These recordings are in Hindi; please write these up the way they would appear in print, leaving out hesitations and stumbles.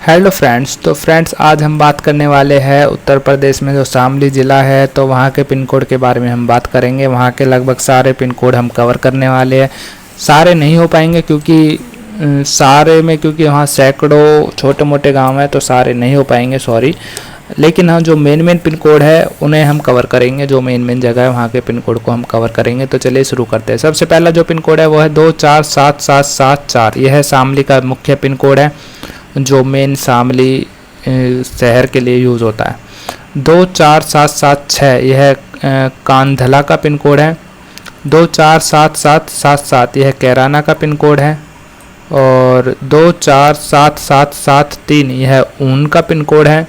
हेलो फ्रेंड्स, तो फ्रेंड्स आज हम बात करने वाले हैं उत्तर प्रदेश में जो शामली ज़िला है तो वहाँ के पिन कोड के बारे में हम बात करेंगे। वहाँ के लगभग सारे पिन कोड हम कवर करने वाले हैं। सारे नहीं हो पाएंगे क्योंकि वहाँ सैकड़ों छोटे मोटे गांव हैं तो सारे नहीं हो पाएंगे, सॉरी। लेकिन हाँ, जो मेन पिन कोड है उन्हें हम कवर करेंगे। जो मेन जगह है वहाँ के पिन कोड को हम कवर करेंगे। तो चलिए शुरू करते हैं। सबसे पहला जो पिन कोड है वो है 247774। यह है शामली का मुख्य पिन कोड है जो मेन शामली शहर के लिए यूज़ होता है। 24776 यह कांधला का पिन कोड है। 247777 यह कैराना का पिन कोड है। और 247773 यह ऊन का पिन कोड है।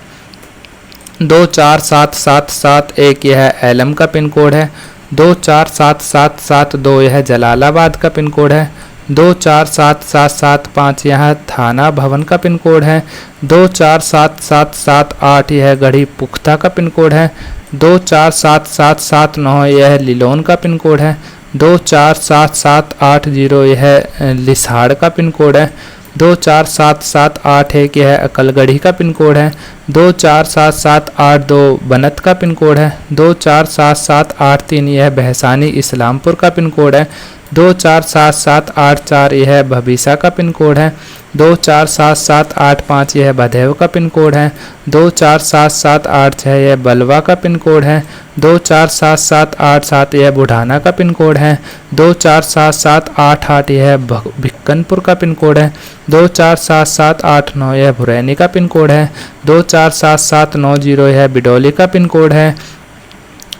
247771 यह एलम का पिन कोड है। 247772 यह जलालाबाद का पिन कोड है। 247775 यह थाना भवन का पिन कोड है। 247778 यह गढ़ी पुख्ता का पिन कोड है। 247779 यह लिलोन का पिन कोड है। 247780 यह लिसाड़ का पिन कोड है। 247781 यह अकलगढ़ी का पिन कोड है। 247782 बनत का पिन कोड है। 247783 यह बहसानी इस्लामपुर का पिन कोड है। 247784 यह भबीसा का पिन कोड है। 247785 यह भदेव का पिन कोड है। 247786 यह बलवा का पिन कोड है। 247787 यह बुढ़ाना का पिन कोड है। 247788 यह भिक्कनपुर का पिन कोड है। 247789 यह भुरैनी का पिन कोड है। 247790 यह बिडौली का पिन कोड है।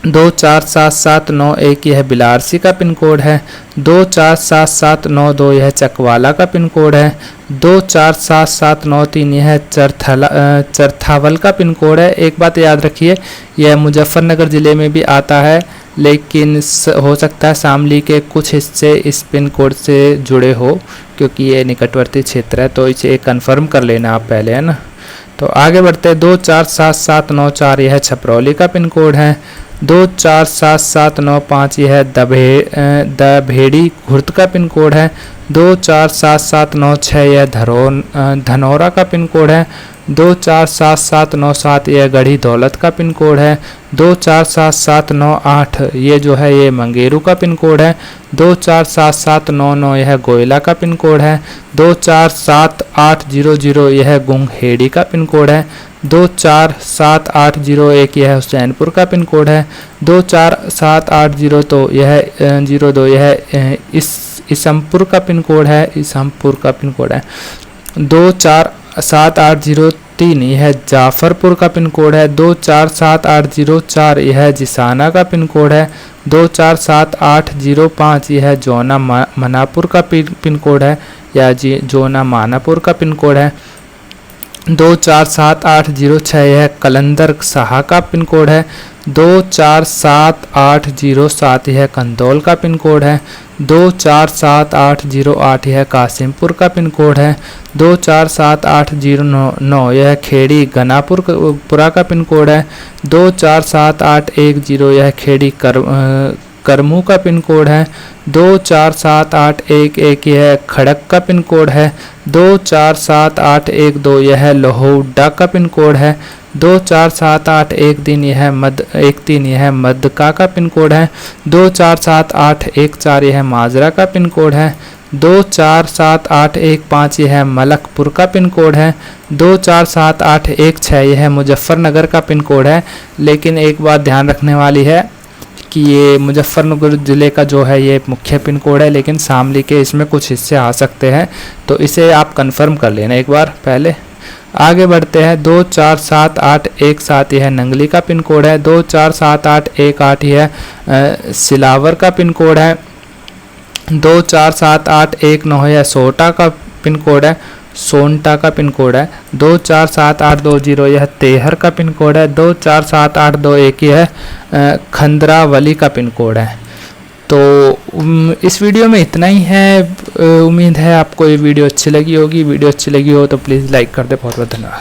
247791 यह बिलारसी का पिन कोड है। 247792 यह चकवाला का पिन कोड है। 247793 यह चरथावल का पिन कोड है। एक बात याद रखिए, यह मुजफ्फरनगर ज़िले में भी आता है, लेकिन हो सकता है शामली के कुछ हिस्से इस पिन कोड से जुड़े हो क्योंकि ये निकटवर्ती क्षेत्र है। तो इसे कंफर्म कर लेना आप पहले, है ना। तो आगे बढ़ते हैं। 247794 यह छपरौली का पिन कोड है। 247795 यह दभेड़ी घुर्द का पिन कोड है। 247796 यह धनौरा का पिन कोड है। 247797 यह गढ़ी दौलत का पिन कोड है। 247798 ये जो है ये मंगेरू का पिन कोड है। 247799 यह गोयला का पिन कोड है। 247800 यह गुंगहेड़ी का पिन कोड है। 247801 यह हुसैनपुर का पिन कोड है। 247802 तो यह 02 यह इसमपुर का पिन कोड है। इसमपुर का पिन कोड है। 247803 यह जाफरपुर का पिन कोड है। 247804 यह जिसाना का पिन कोड है। 247805 यह जोना मनापुर का पिन कोड है या जोना मानापुर का पिन कोड है। 247806 यह कलंदर साहा का पिन कोड है। 247807 यह कंदौल का पिन कोड है। 247808 यह कासिमपुर का पिन कोड है। 247809 यह खेड़ी गनापुरा का पिन कोड है। 247810 यह खेड़ी करमू का पिन कोड है। 247811 यह खड़क का पिन कोड है। 247812 यह लोहौडा का पिन कोड है। 247813 यह मदका का पिन कोड है। 247814 यह माजरा का पिन कोड है। 247815 यह मलकपुर का पिन कोड है। 247816 यह मुजफ्फरनगर का पिन कोड है। लेकिन एक बात ध्यान रखने वाली है कि ये मुजफ्फरनगर ज़िले का जो है ये मुख्य पिन कोड है, लेकिन शामली के इसमें कुछ हिस्से आ सकते हैं, तो इसे आप कंफर्म कर लेना एक बार पहले। आगे बढ़ते हैं। 247817 यह नंगली का पिन कोड है। 247818 यह सिलावर का पिन कोड है। 247819 यह सोटा का पिन कोड है। सोनटा का पिन कोड है। 247820 यह तेहर का पिन कोड है। 247821 यह खंदरावली का पिन कोड है। तो इस वीडियो में इतना ही है। उम्मीद है आपको ये वीडियो अच्छी लगी होगी। वीडियो अच्छी लगी हो तो प्लीज़ लाइक कर दे। बहुत बहुत धन्यवाद।